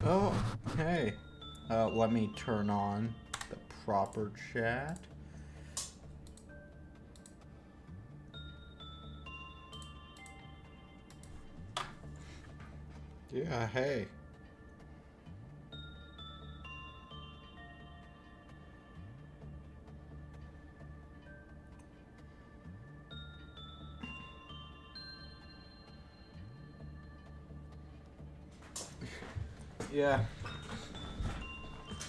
Oh, hey. Let me turn on the proper chat. Yeah, hey. Yeah.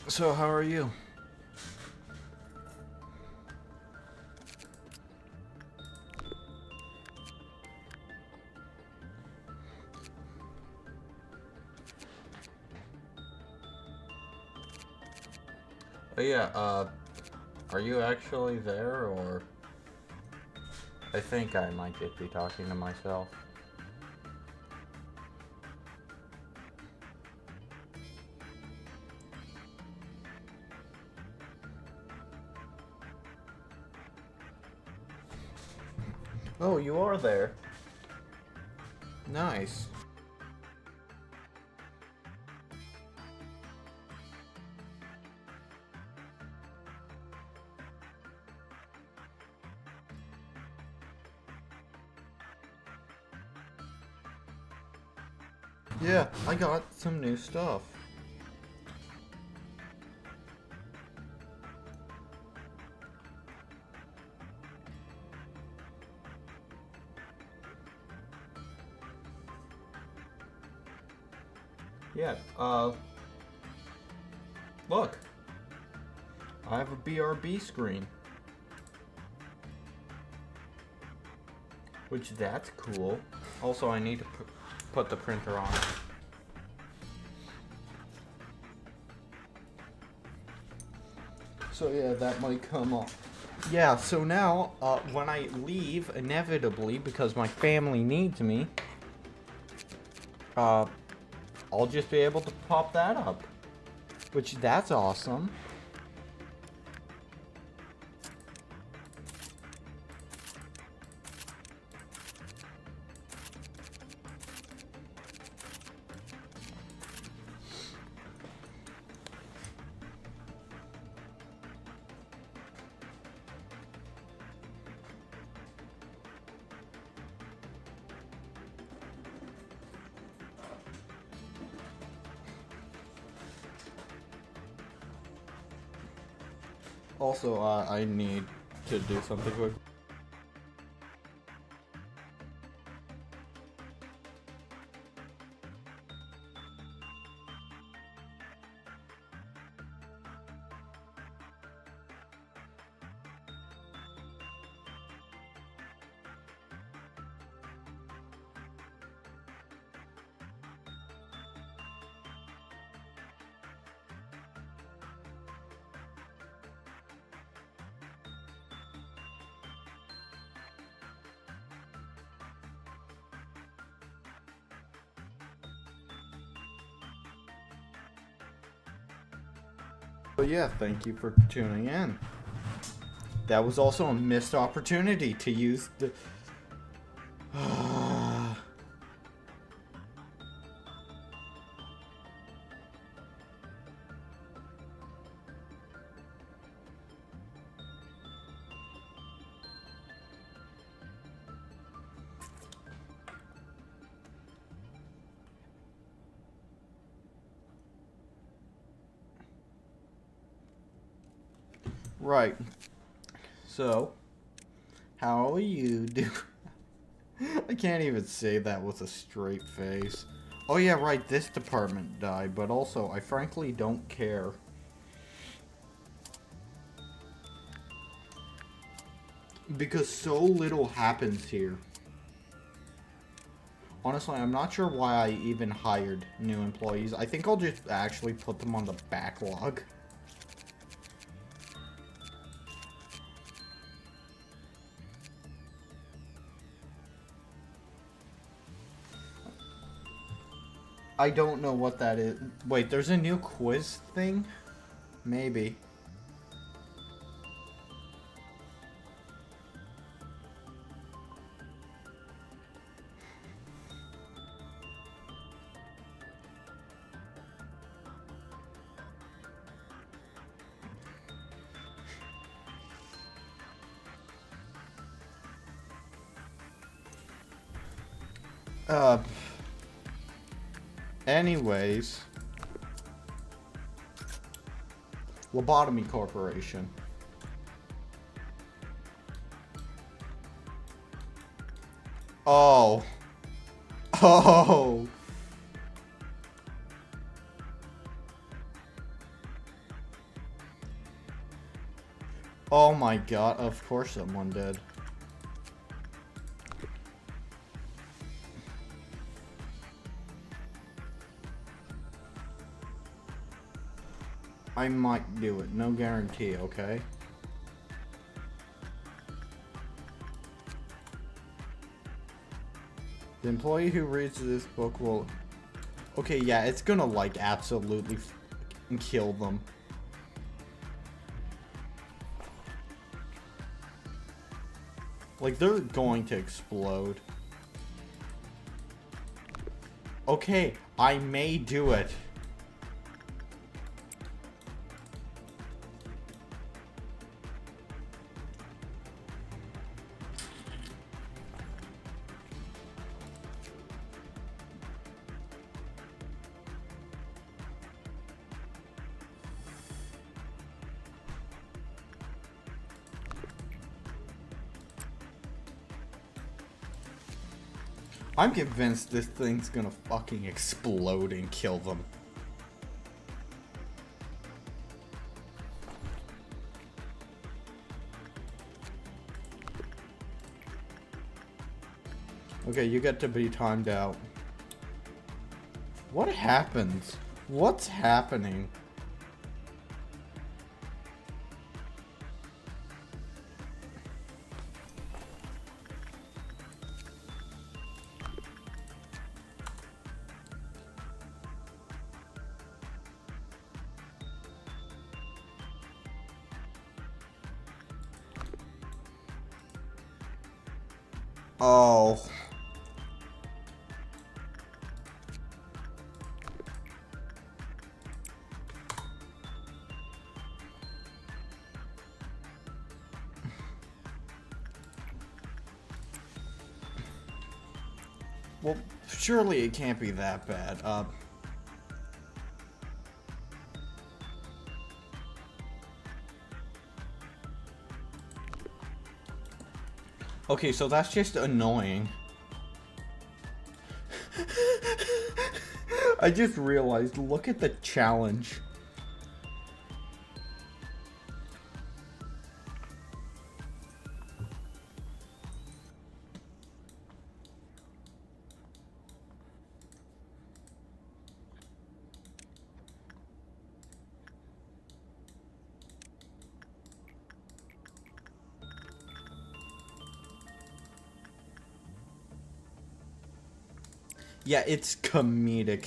So, how are you? Oh, yeah, are you actually there, or? I think I might just be talking to myself. Oh, you are there. Nice. Yeah, I got some new stuff. Yeah, look. I have a BRB screen. Which, that's cool. Also, I need to put the printer on. So yeah, that might come off. Yeah, so now, when I leave, inevitably, because my family needs me, uh, I'll just be able to pop that up. Which, that's awesome. Also, I need to do something quick. But yeah, thank you for tuning in. That was also a missed opportunity to use the... Right. So, how are you doing? I can't even say that with a straight face. Oh yeah, right, this department died, but also, I frankly don't care. Because so little happens here. Honestly, I'm not sure why I even hired new employees. I think I'll just actually put them on the backlog. I don't know what that is. Wait, there's a new quiz thing? Maybe. Uh, anyways. Lobotomy Corporation. Oh. Oh. Oh my god, of course someone did. I might do it, no guarantee, okay? The employee who reads this book will... Okay, yeah, it's gonna, like, absolutely kill them. Like, they're going to explode. Okay, I may do it. I'm convinced this thing's gonna fucking explode and kill them. Okay, you get to be timed out. What happens? What's happening? Oh. Well, surely it can't be that bad. Okay, so that's just annoying. I just realized, look at the challenge. Yeah, it's comedic.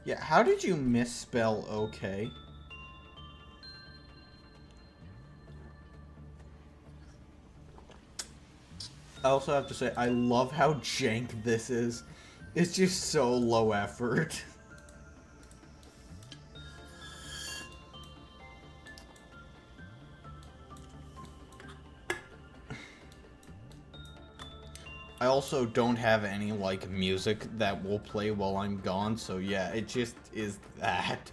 Yeah, how did you misspell okay? I also have to say, I love how jank this is. It's just so low effort. I also don't have any, like, music that will play while I'm gone, so yeah, it just is that.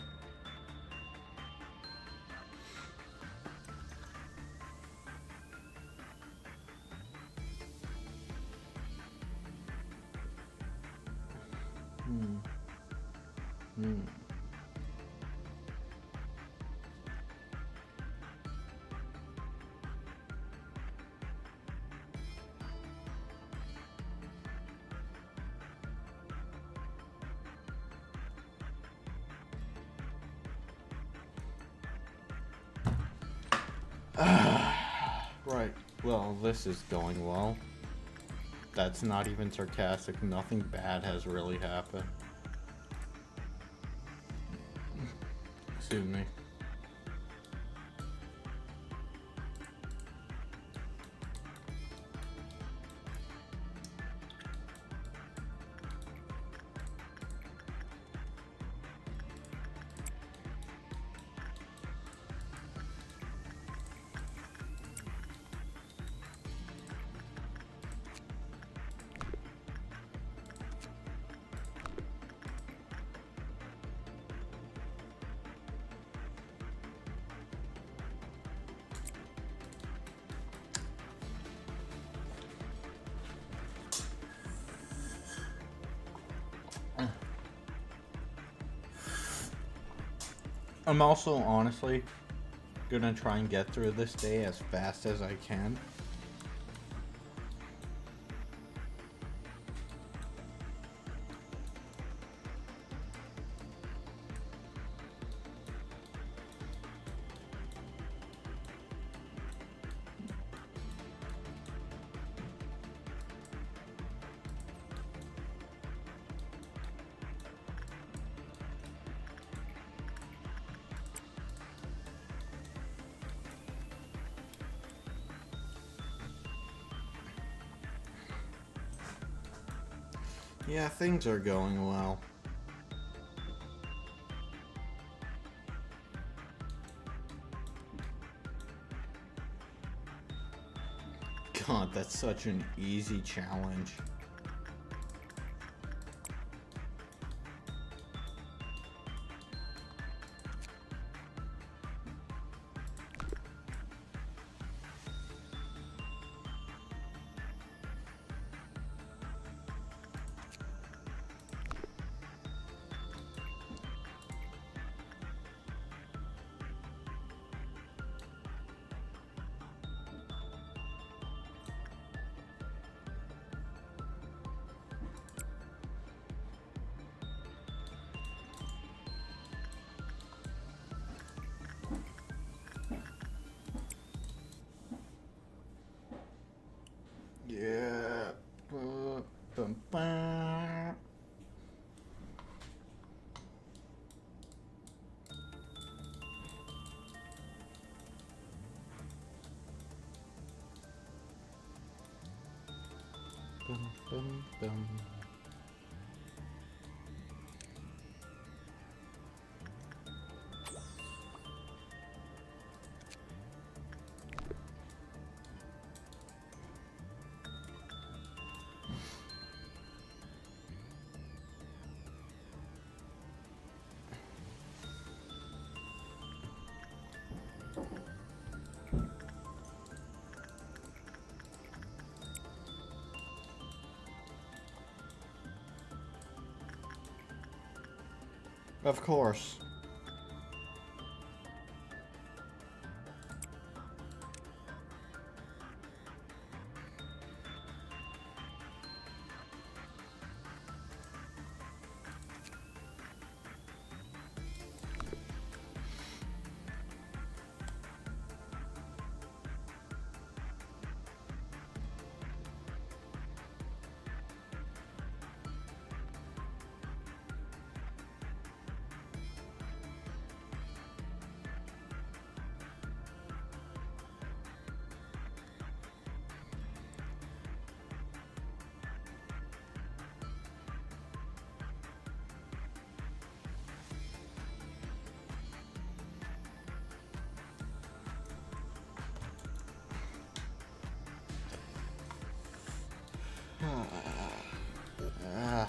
Right, well, this is going well. That's not even sarcastic, nothing bad has really happened. Excuse me. I'm also honestly gonna try and get through this day as fast as I can. Yeah, things are going well. God, that's such an easy challenge. Yeah. Bum, bum. Bum, bum, bum. Of course. Ah.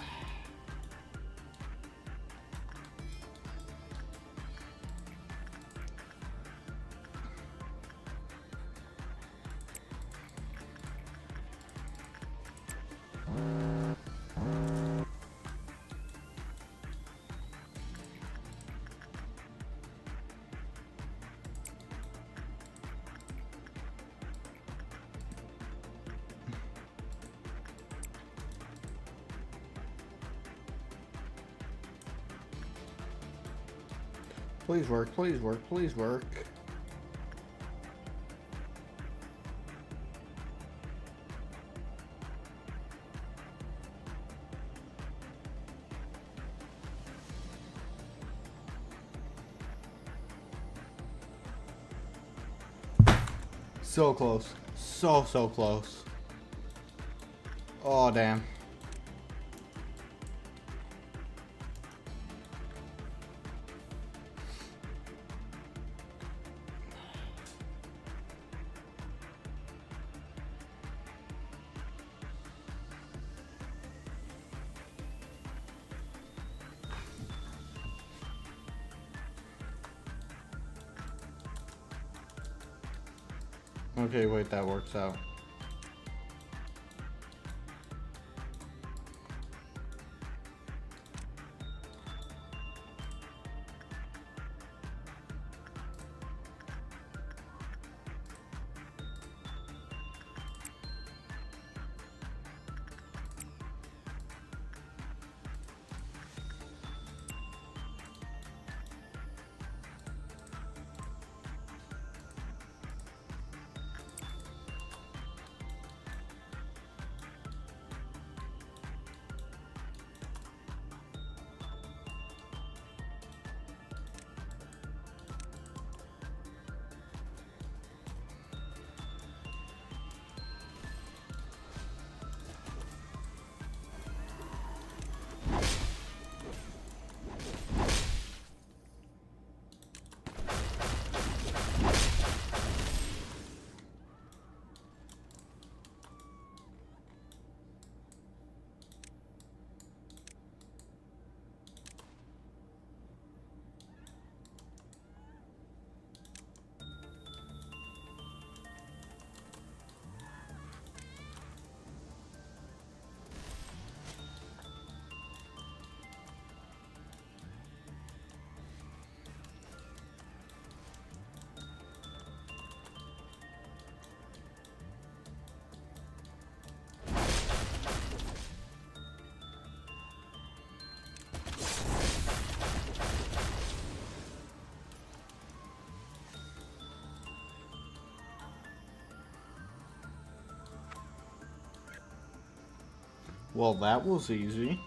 Please work, please work, please work. So close. So close. Oh, damn. Okay, wait, that works out. Well, that was easy.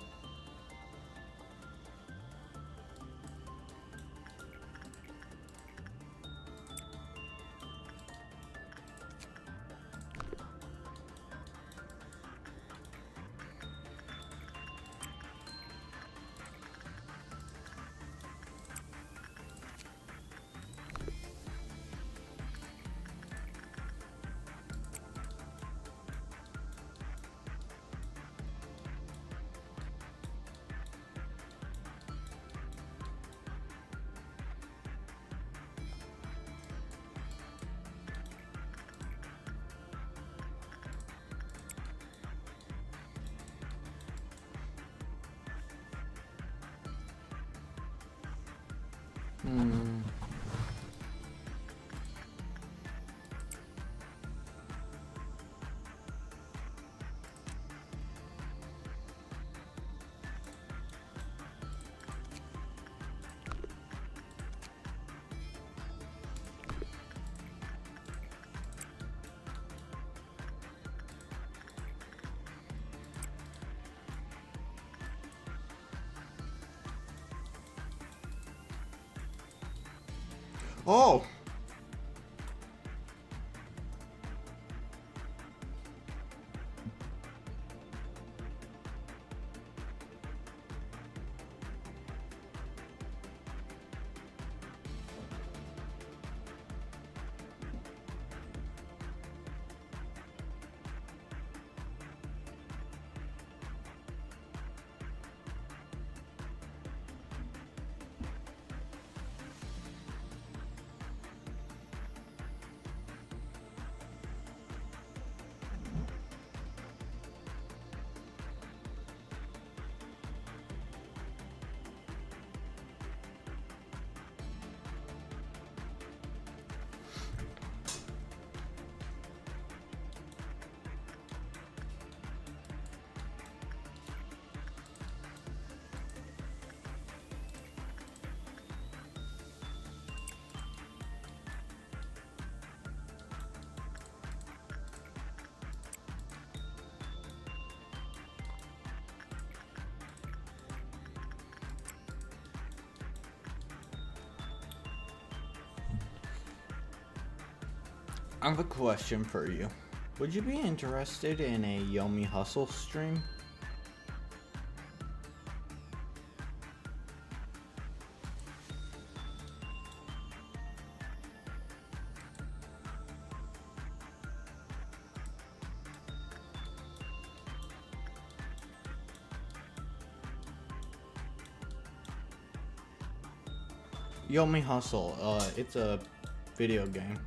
Hmm. Oh! I have a question for you. Would you be interested in a Yummy Hustle stream? Yummy Hustle, it's a video game.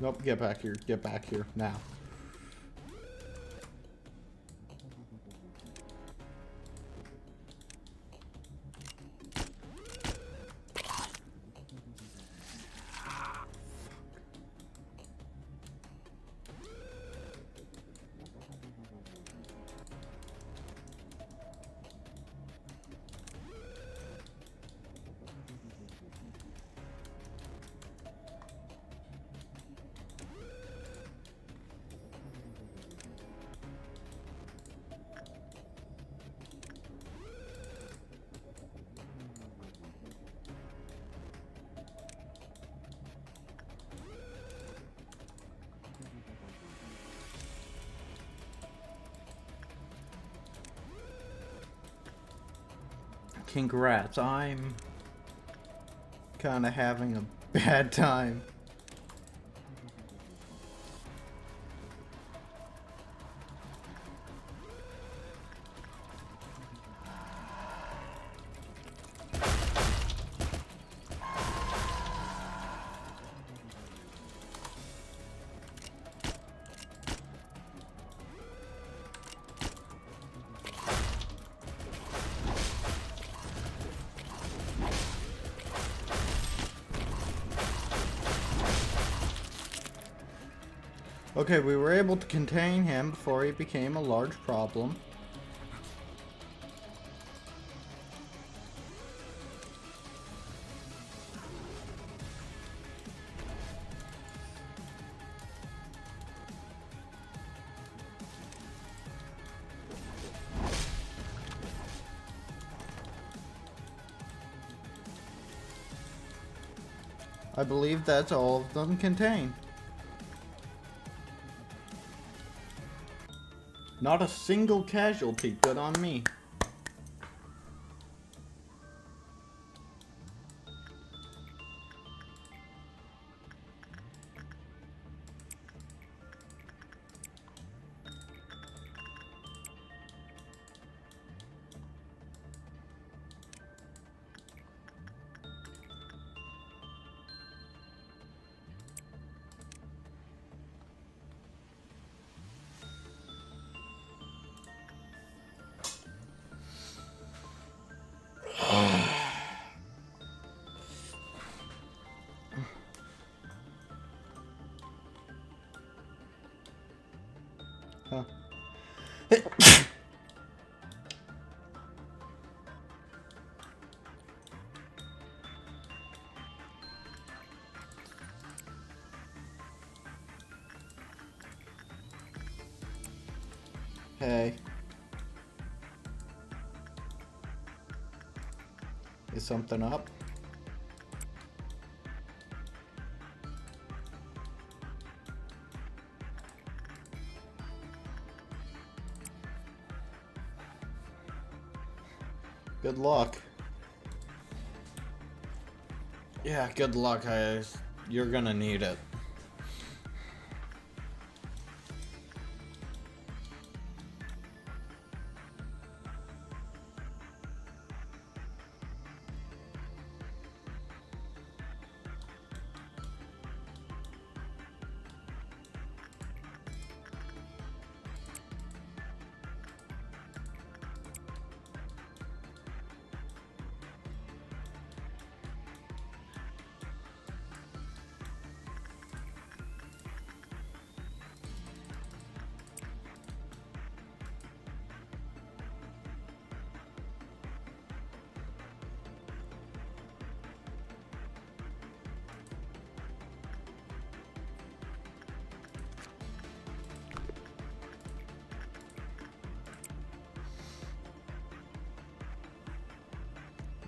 Nope, get back here. Get back here now. Congrats, I'm kind of having a bad time. Okay, we were able to contain him before he became a large problem. I believe that's all of them contain. Not a single casualty, good on me. Huh. Hey. Is something up? Good luck. Yeah, good luck, guys. You're gonna need it.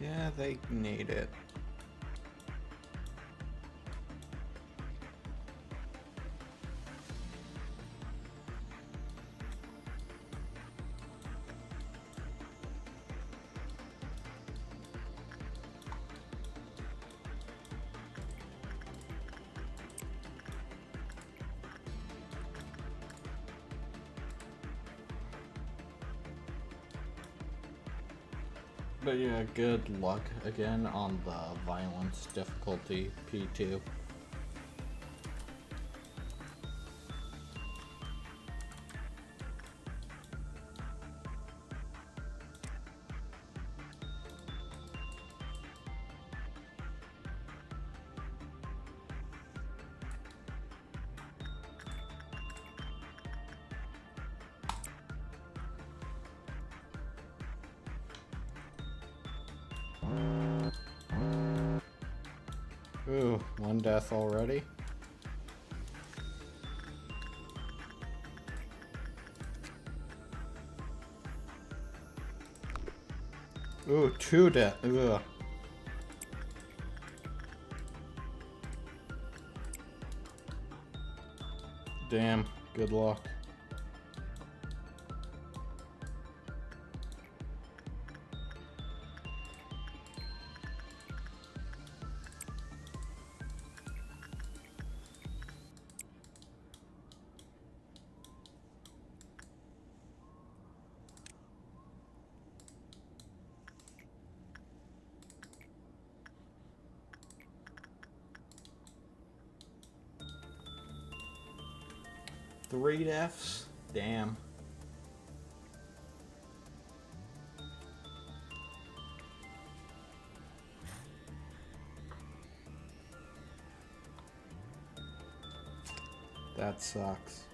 Yeah, they need it. But yeah, good luck again on the violence difficulty P2. Ooh, one death already. Ooh, two death. Ugh. Damn, good luck. 3 deaths? Damn. That sucks.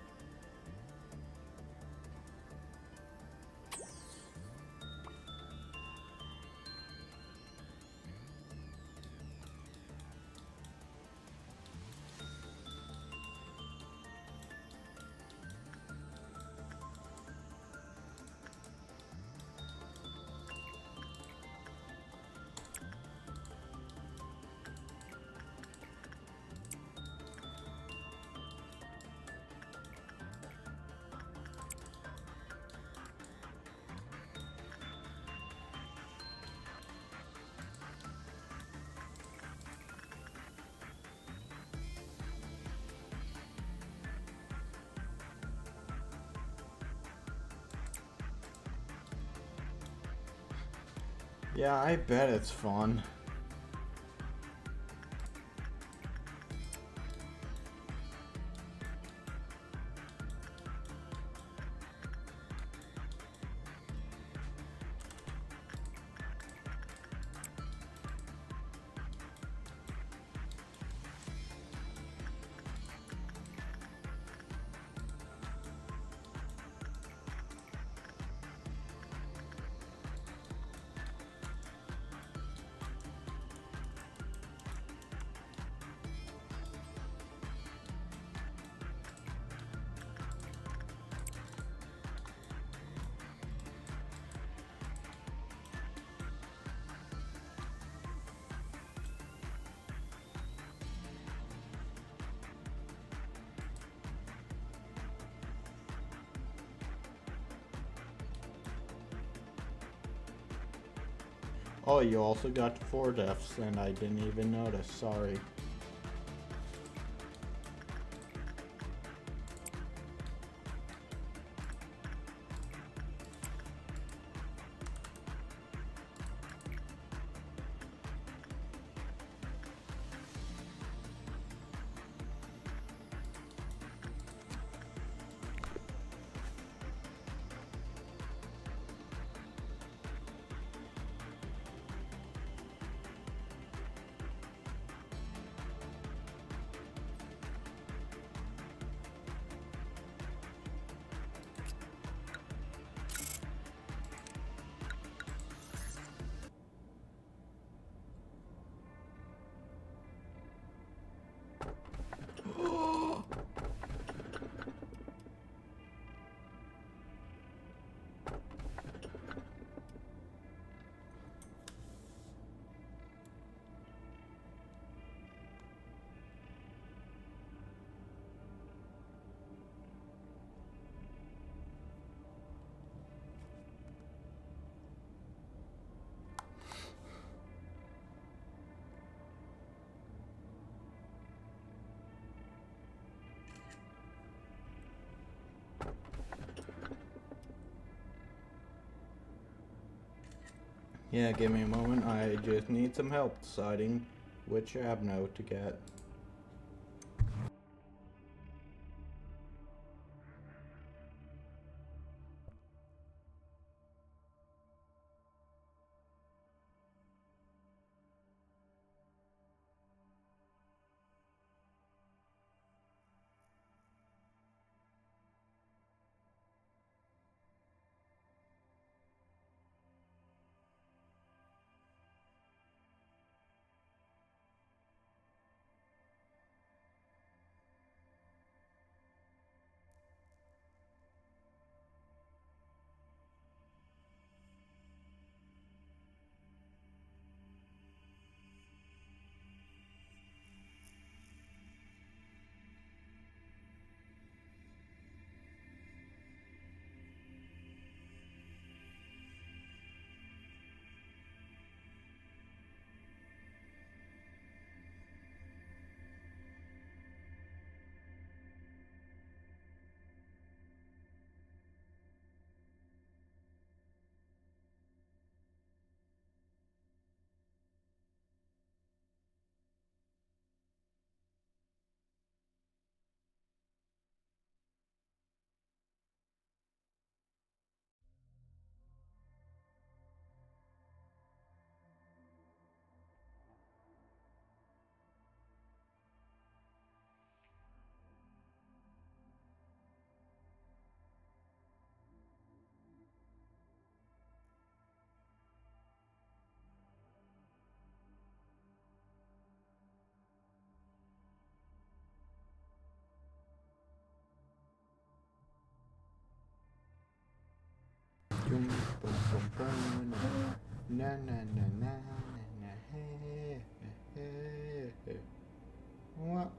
Yeah, I bet it's fun. Oh, you also got 4 deaths, and I didn't even notice. Sorry. Yeah, give me a moment. I just need some help deciding which abno to get. Boom, boom, boom, boom, na na na na na na hey, hey, hey. What?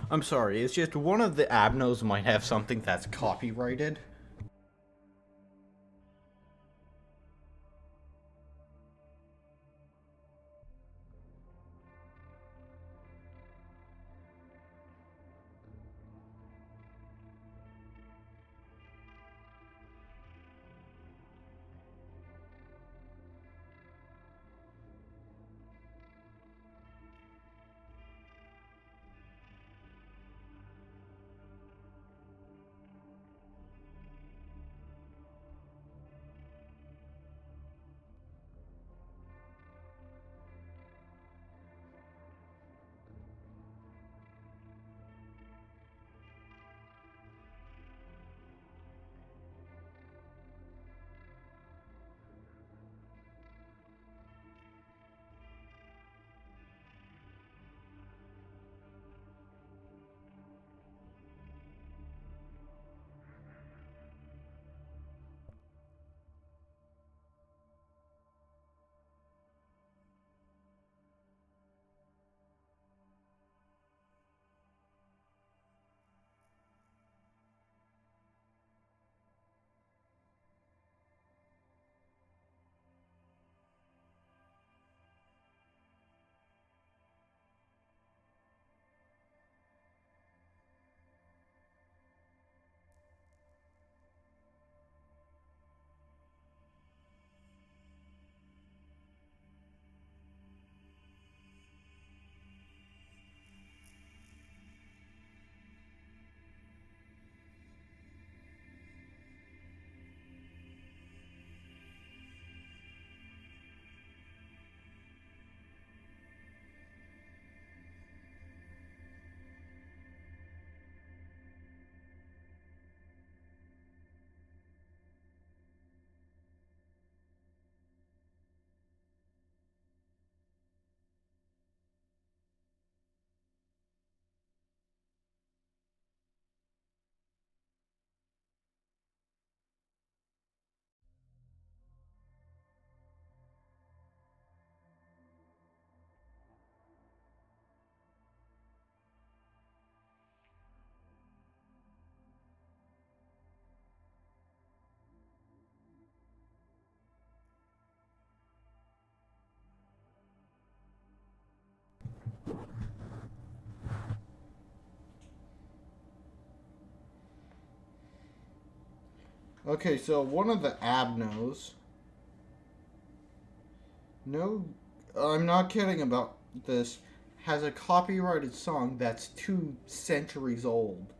I'm sorry, it's just one of the abnos might have something that's copyrighted. Okay, so one of the abnos. No, I'm not kidding about this. Has a copyrighted song that's 2 centuries old.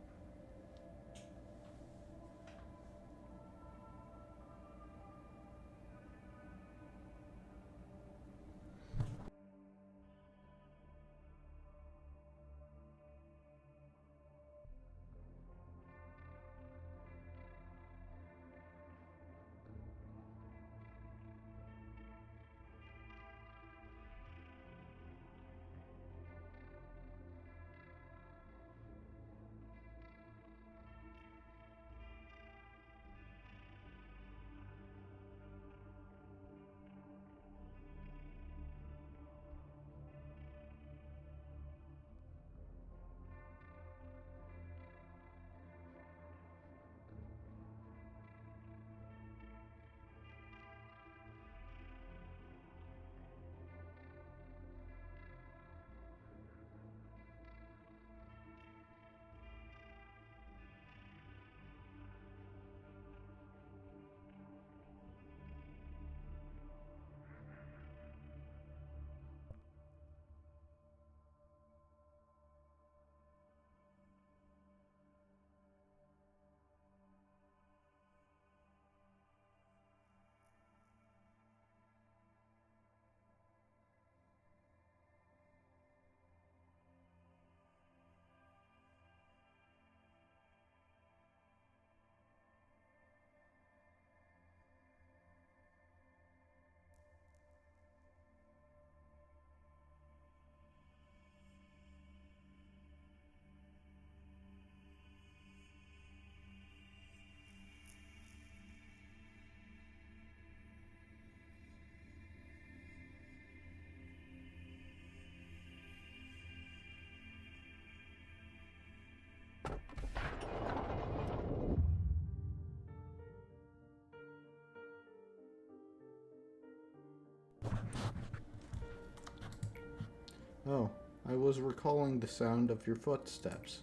Oh, I was recalling the sound of your footsteps.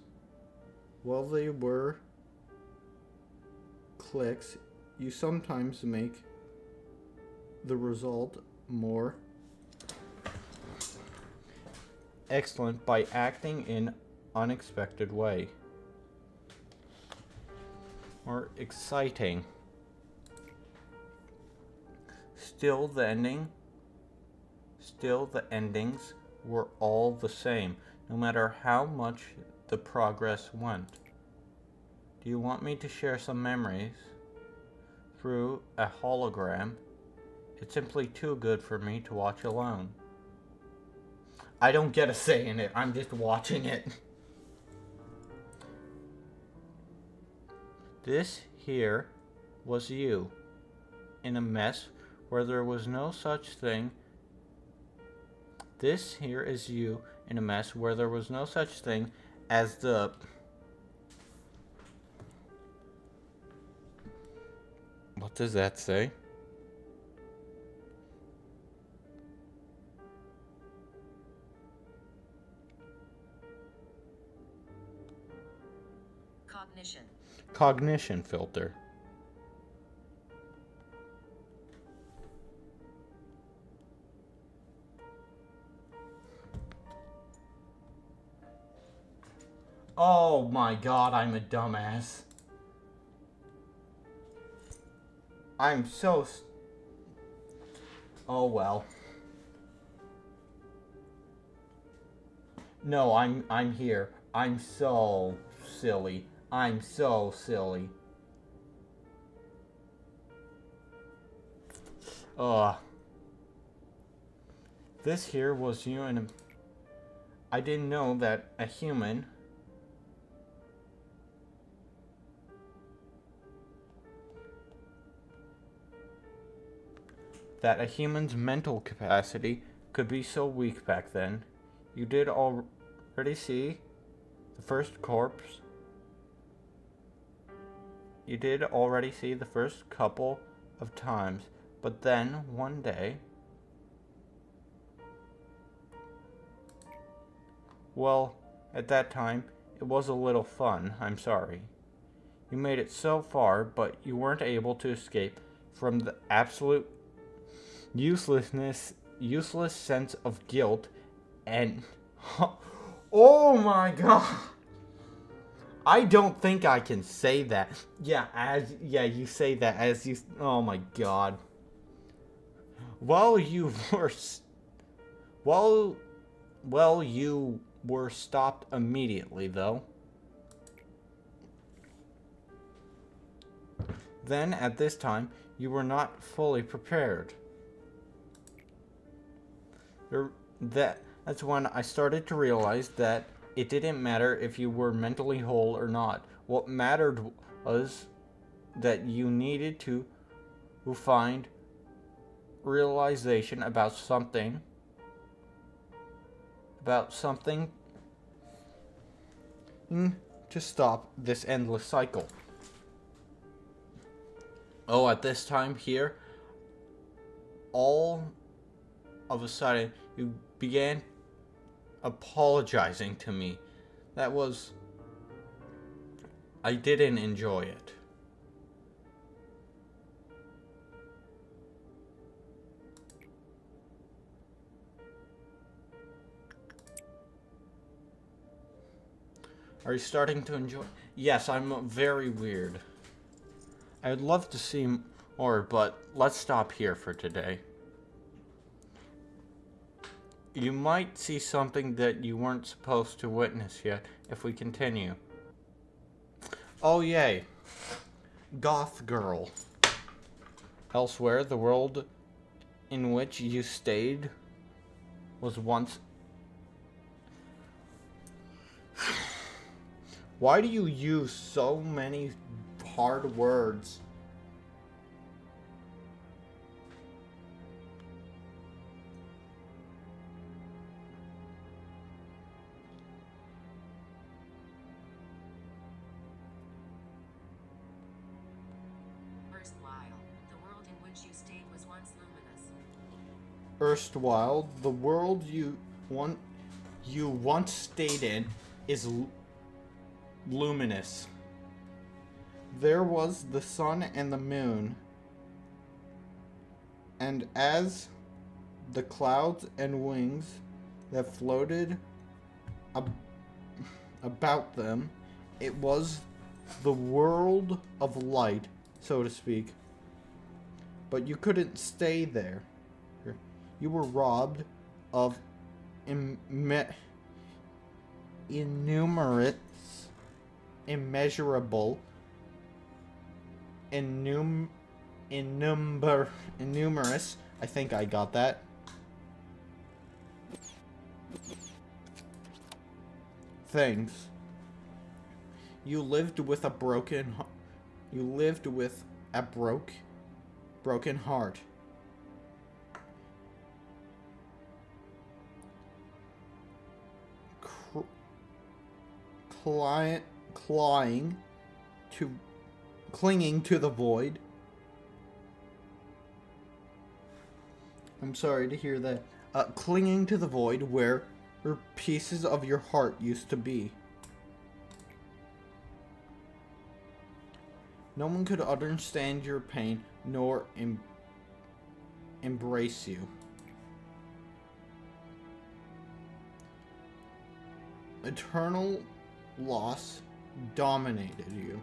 While they were clicks, you sometimes make the result more excellent by acting in unexpected way. Or exciting. Still the endings were all the same, no matter how much the progress went. Do you want me to share some memories through a hologram? It's simply too good for me to watch alone. I don't get a say in it, I'm just watching it. This here was you, in a mess where there was no such thing. This here is you in a mess where there was no such thing as the What does that say? Cognition filter. Oh my god, I'm a dumbass. I'm so Oh well. No, I'm here. I'm so silly. I'm so silly. Ugh. This here was you and I didn't know that a human mental capacity could be so weak back then. You did already see the first corpse. You did already see the first couple of times, but then one day, well, at that time, it was a little fun, I'm sorry. You made it so far, but you weren't able to escape from the absolute useless sense of guilt and... Oh my god! I don't think I can say that. You say that as you... Oh my god. Well, you were... Well, you were stopped immediately, though. Then, at this time, you were not fully prepared. That's when I started to realize that it didn't matter if you were mentally whole or not. What mattered was that you needed to find realization about something to stop this endless cycle. Oh, at this time here, all of a sudden, you began apologizing to me. I didn't enjoy it. Are you starting to enjoy? Yes, I'm very weird. I would love to see more, but let's stop here for today. You might see something that you weren't supposed to witness yet if we continue. Oh yay. Goth girl. Elsewhere, the world in which you stayed was once... Why do you use so many hard words? Erstwhile, the world in which you stayed was once luminous. Erstwhile, the world you once stayed in is luminous. There was the sun and the moon, and as the clouds and wings that floated about them, it was the world of light, so to speak. But you couldn't stay there. You were robbed of immeasurable, innumerous, I think I got that, things. You lived with a broken heart. Clinging to the void. I'm sorry to hear that. Clinging to the void where pieces of your heart used to be. No one could understand your pain nor embrace you. Eternal loss dominated you.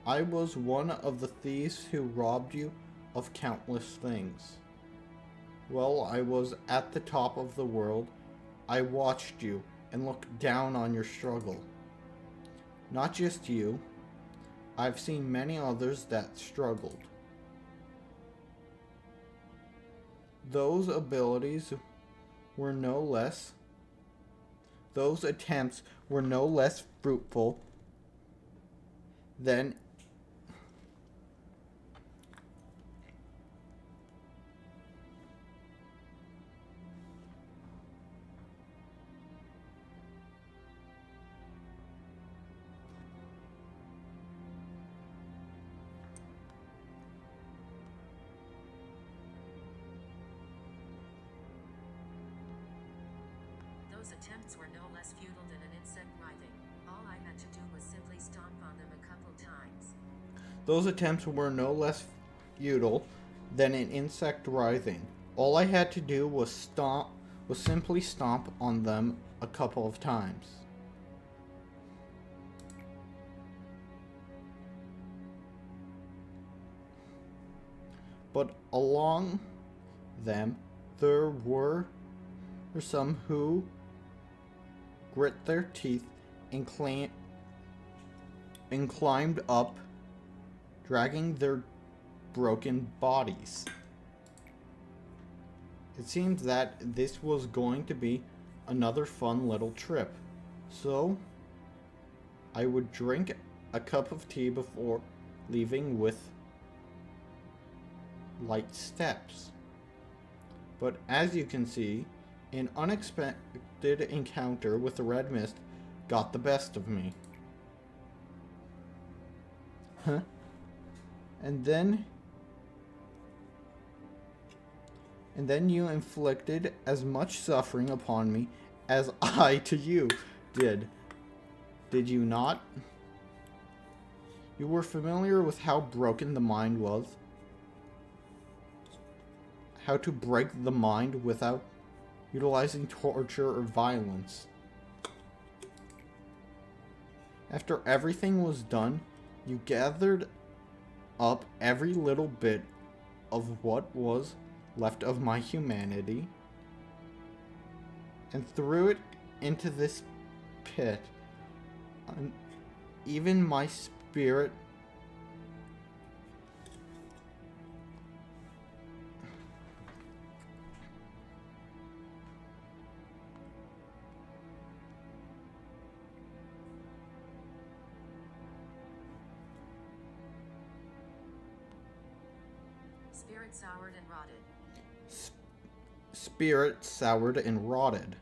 I was one of the thieves who robbed you of countless things. While I was at the top of the world, I watched you and looked down on your struggle. Not just you, I've seen many others that struggled. Those attempts were no less fruitful than Those attempts were no less futile than an insect writhing All I had to do was simply stomp on them a couple times. Those attempts were no less futile than an insect writhing. All I had to do was simply stomp on them a couple of times. But along them there were some who grit their teeth and climbed up, dragging their broken bodies. It seemed that this was going to be another fun little trip, so I would drink a cup of tea before leaving with light steps. But as you can see, an unexpected encounter with the red mist got the best of me. Huh? And then you inflicted as much suffering upon me as I to you did. Did you not? You were familiar with how broken the mind was. How to break the mind without utilizing torture or violence. After everything was done, you gathered up every little bit of what was left of my humanity and threw it into this pit. Even my spirit Spirit soured and rotted. Spirit soured and rotted.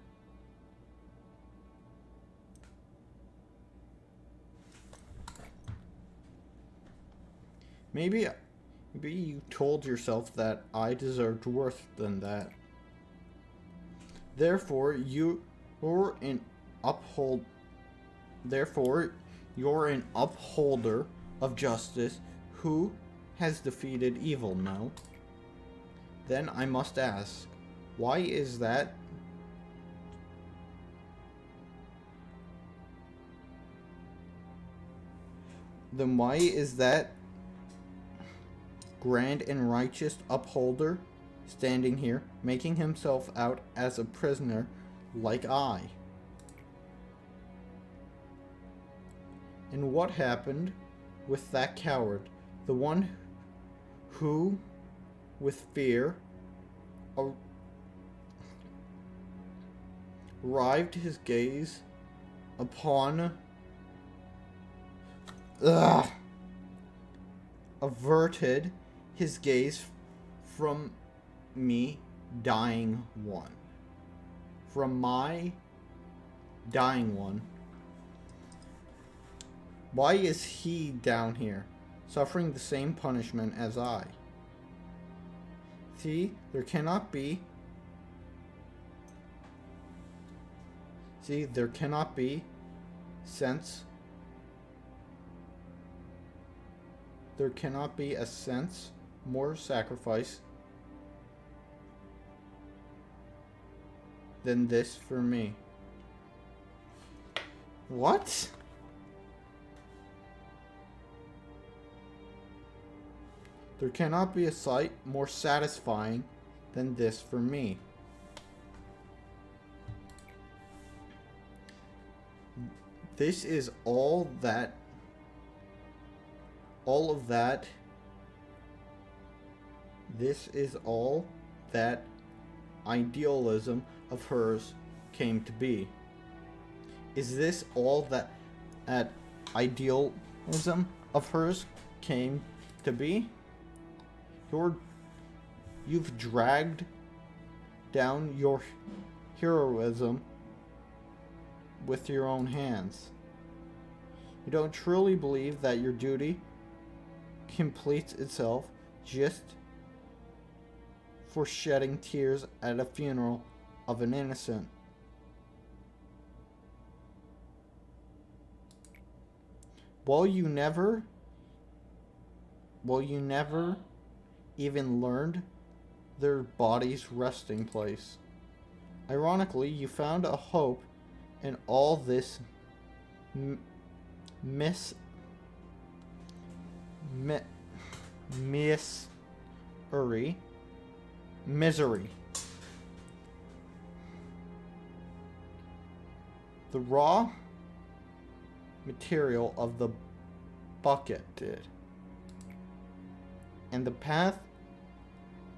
Maybe you told yourself that I deserved worse than that. Therefore, you're an upholder of justice who has defeated evil, no? Then I must ask, why is that? Then why is that grand and righteous upholder standing here, making himself out as a prisoner like I? And what happened with that coward, the one who, with fear, arrived his gaze upon averted his gaze from me, dying one. From my dying one. Why is he down here, suffering the same punishment as I? See, there cannot be sense. There cannot be a sense more sacrifice than this for me. What? There cannot be a sight more satisfying than this for me. This is all of that. This is all that idealism of hers came to be. Is this all that idealism of hers came to be? You've dragged down your heroism with your own hands. You don't truly believe that your duty completes itself just for shedding tears at a funeral of an innocent. Well, you never even learned their body's resting place. Ironically, you found a hope in all this m- miss mi- misery. The raw material of the bucket did, and the path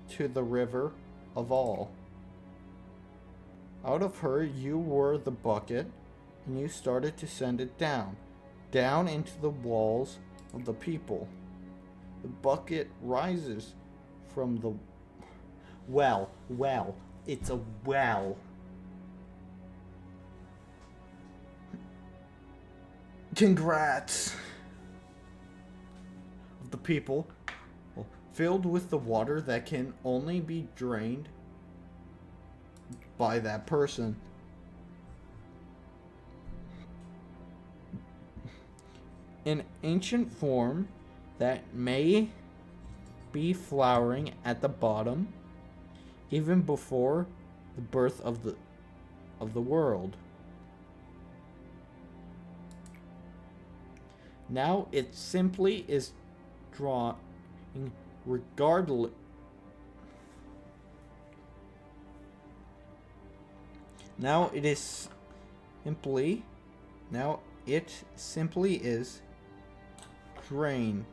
to the river of all. Out of her you were the bucket, and you started to send it down, down into the walls of the people. The bucket rises from the well, it's a well. Congrats! Of the people, filled with the water that can only be drained by that person. An ancient form that may be flowering at the bottom, even before the birth of the world. Now it simply is drawing regardless. Now it simply is drained.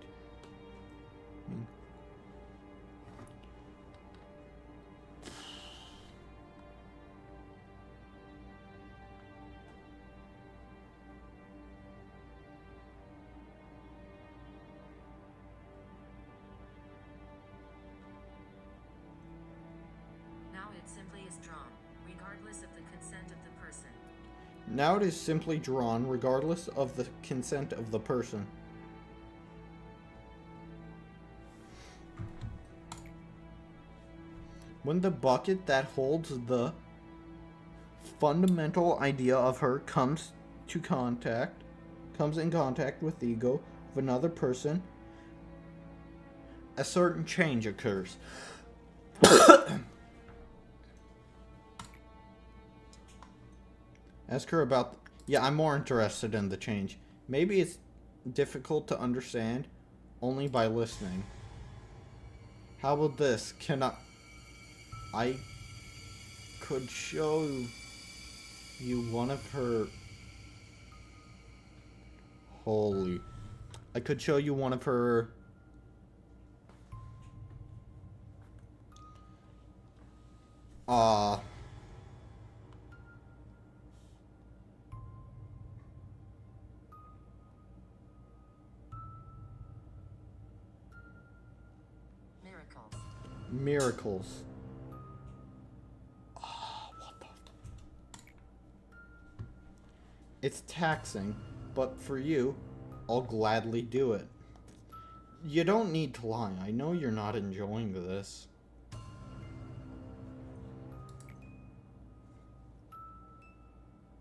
Now it simply is drawn, regardless of the consent of the person. Now it is simply drawn regardless of the consent of the person. When the bucket that holds the fundamental idea of her comes in contact with the ego of another person, a certain change occurs. Ask her about... Yeah, I'm more interested in the change. Maybe it's difficult to understand only by listening. How about this? I could show you one of her... I could show you one of her... miracles. What the... It's taxing, but for you, I'll gladly do it. You don't need to lie. I know you're not enjoying this.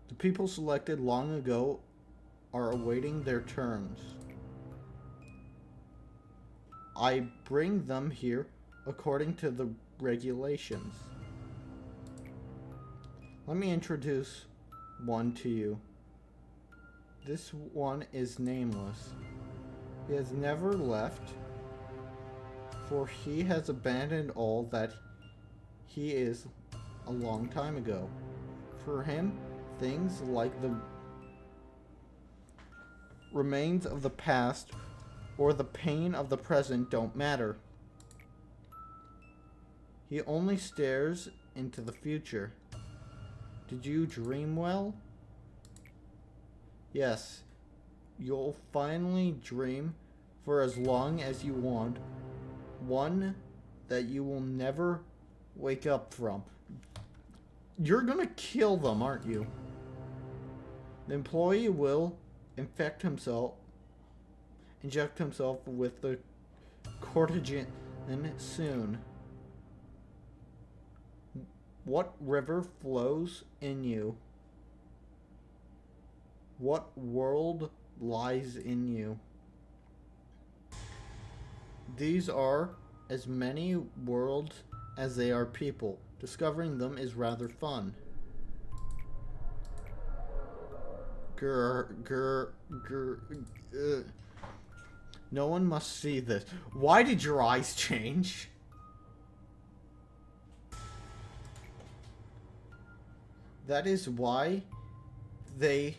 The people selected long ago are awaiting their turns. I bring them here according to the regulations. Let me introduce one to you. This one is nameless. He has never left, for he has abandoned all that he is a long time ago. For him, things like the remains of the past or the pain of the present don't matter. He only stares into the future. Did you dream well? Yes. You'll finally dream for as long as you want. One that you will never wake up from. You're gonna kill them, aren't you? The employee will inject himself with the cortigen soon. What river flows in you? What world lies in you. These are as many worlds as they are people. Discovering them is rather fun. Grr. No one must see this. Why did your eyes change? That is why they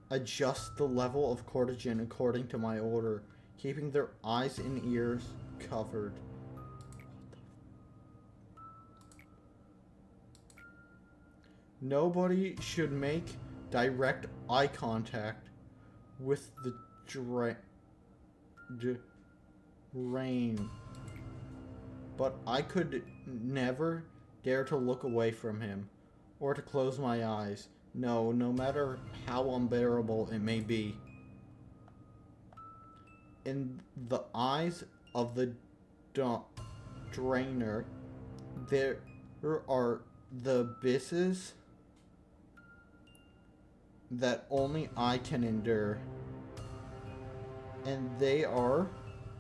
adjust the level of cortigen according to my order, keeping their eyes and ears covered. Nobody should make direct eye contact with the drain. But I could never dare to look away from him, or to close my eyes. No matter how unbearable it may be. In the eyes of the drainer, there are the abysses that only I can endure. And they are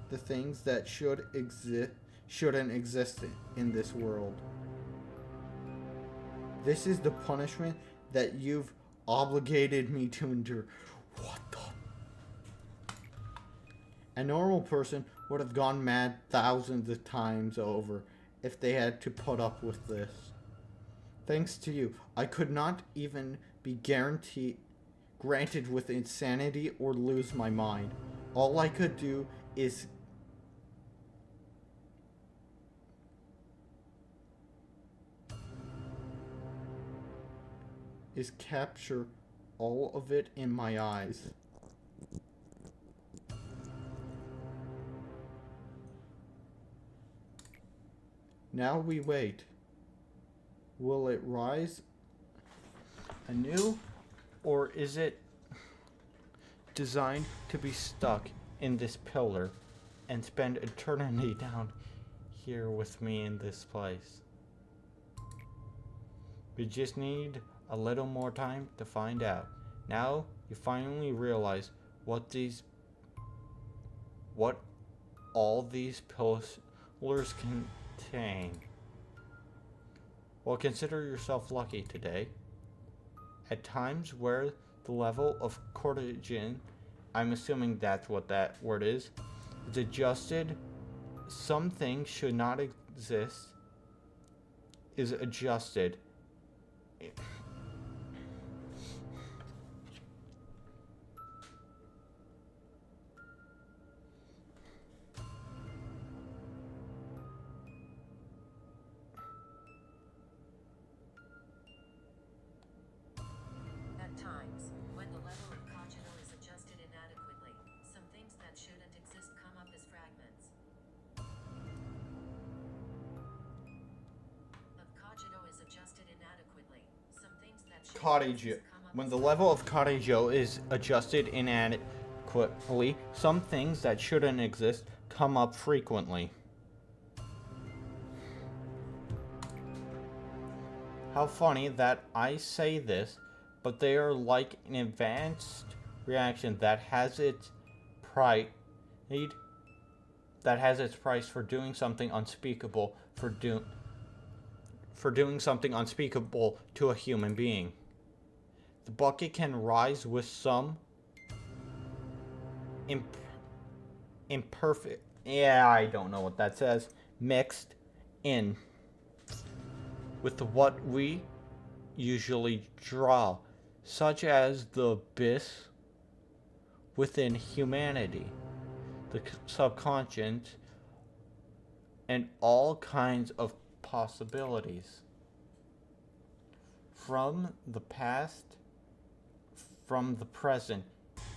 the things that shouldn't exist in this world. This is the punishment that you've obligated me to endure. What the? A normal person would have gone mad thousands of times over if they had to put up with this. Thanks to you, I could not even be granted with insanity or lose my mind. All I could do is capture all of it in my eyes. Now we wait. Will it rise anew, or is it designed to be stuck in this pillar and spend eternity down here with me in this place? We just need a little more time to find out. Now you finally realize what all these pillars contain. Well, consider yourself lucky today. At times where the level of cortigen, I'm assuming that's what that word is adjusted, some things should not exist, is adjusted. At times, when the level of cogito is adjusted inadequately, some things that shouldn't exist come up as fragments. Of cogito is adjusted inadequately, some things that shouldn't exist come up When as the level of cogito is adjusted inadequately, some things that shouldn't exist come up frequently. How funny that I say this, but they are like an advanced reaction that has its price for doing something unspeakable for doing something unspeakable to a human being. The bucket can rise with some imperfect, I don't know what that says, mixed in with what we usually draw, such as the abyss within humanity, the subconscious, and all kinds of possibilities. From the past, from the present,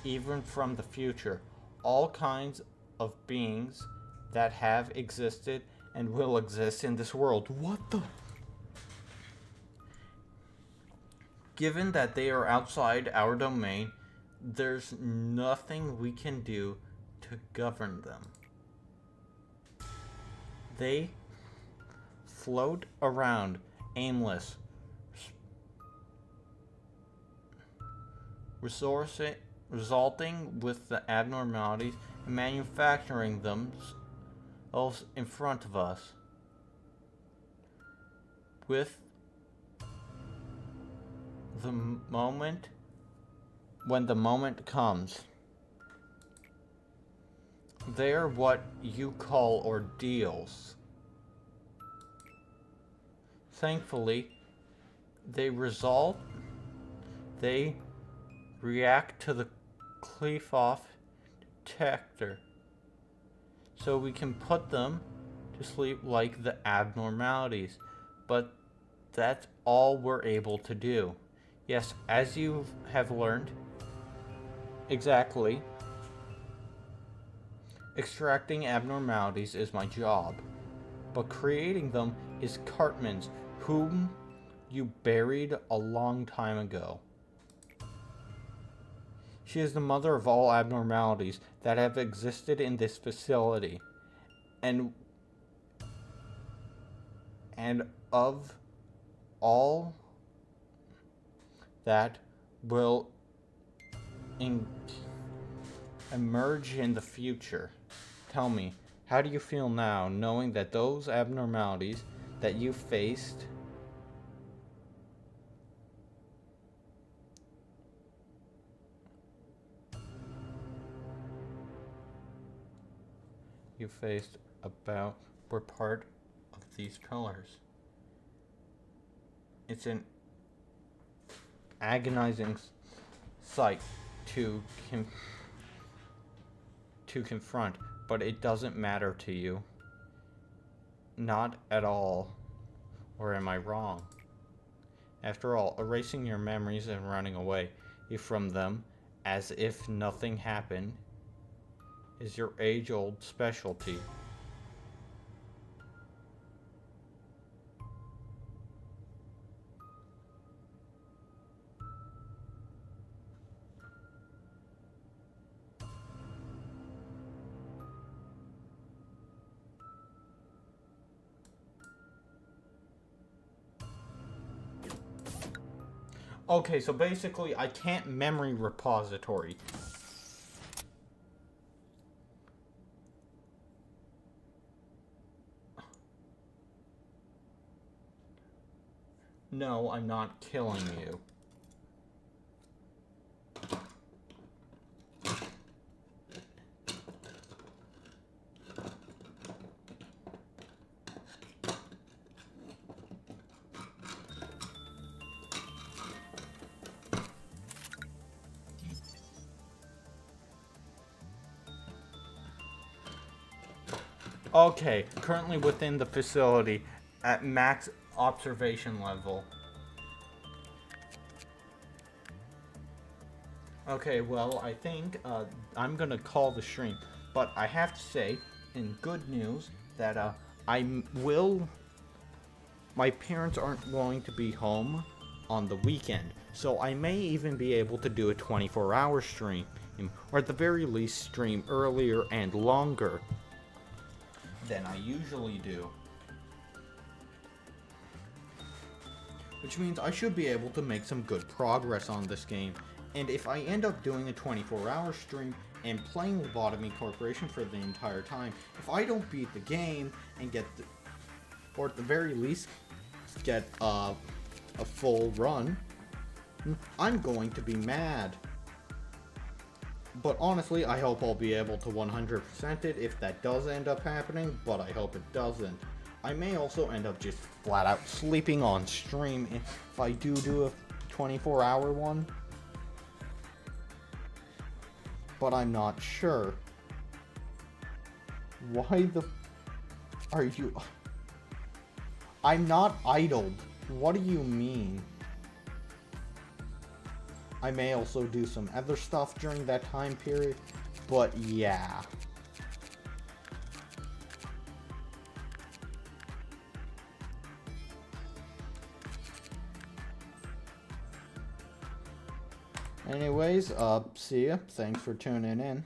even from the future, all kinds of beings that have existed and will exist in this world. What the? Given that they are outside our domain, there's nothing we can do to govern them. They float around aimless, resulting with the abnormalities and manufacturing themselves in front of us. With the moment, when the moment comes, they are what you call ordeals. Thankfully, they react to the cleave-off detector, so we can put them to sleep like the abnormalities. But that's all we're able to do. Yes, as you have learned, exactly, extracting abnormalities is my job, but creating them is Cartman's, whom you buried a long time ago. She is the mother of all abnormalities that have existed in this facility, and of all that will emerge in the future. Tell me, how do you feel now, knowing that those abnormalities that you faced were part of these pillars? It's an agonizing sight to confront, but it doesn't matter to you. Not at all. Or am I wrong? After all, erasing your memories and running away from them as if nothing happened is your age-old specialty. Okay, so basically I can't memory repository. No, I'm not killing you. Okay, currently within the facility at max observation level. Okay, well, I think I'm gonna call the stream, but I have to say, in good news, that my parents aren't going to be home on the weekend, so I may even be able to do a 24-hour stream, or at the very least stream earlier and longer than I usually do. Which means I should be able to make some good progress on this game. And if I end up doing a 24-hour stream and playing Lobotomy Corporation for the entire time, if I don't beat the game and or at the very least get a full run, I'm going to be mad. But honestly, I hope I'll be able to 100% it if that does end up happening, but I hope it doesn't. I may also end up just flat out sleeping on stream if I do a 24-hour one. But I'm not sure. Why are you... I'm not idled. What do you mean? I may also do some other stuff during that time period, but yeah. Anyways, see ya. Thanks for tuning in.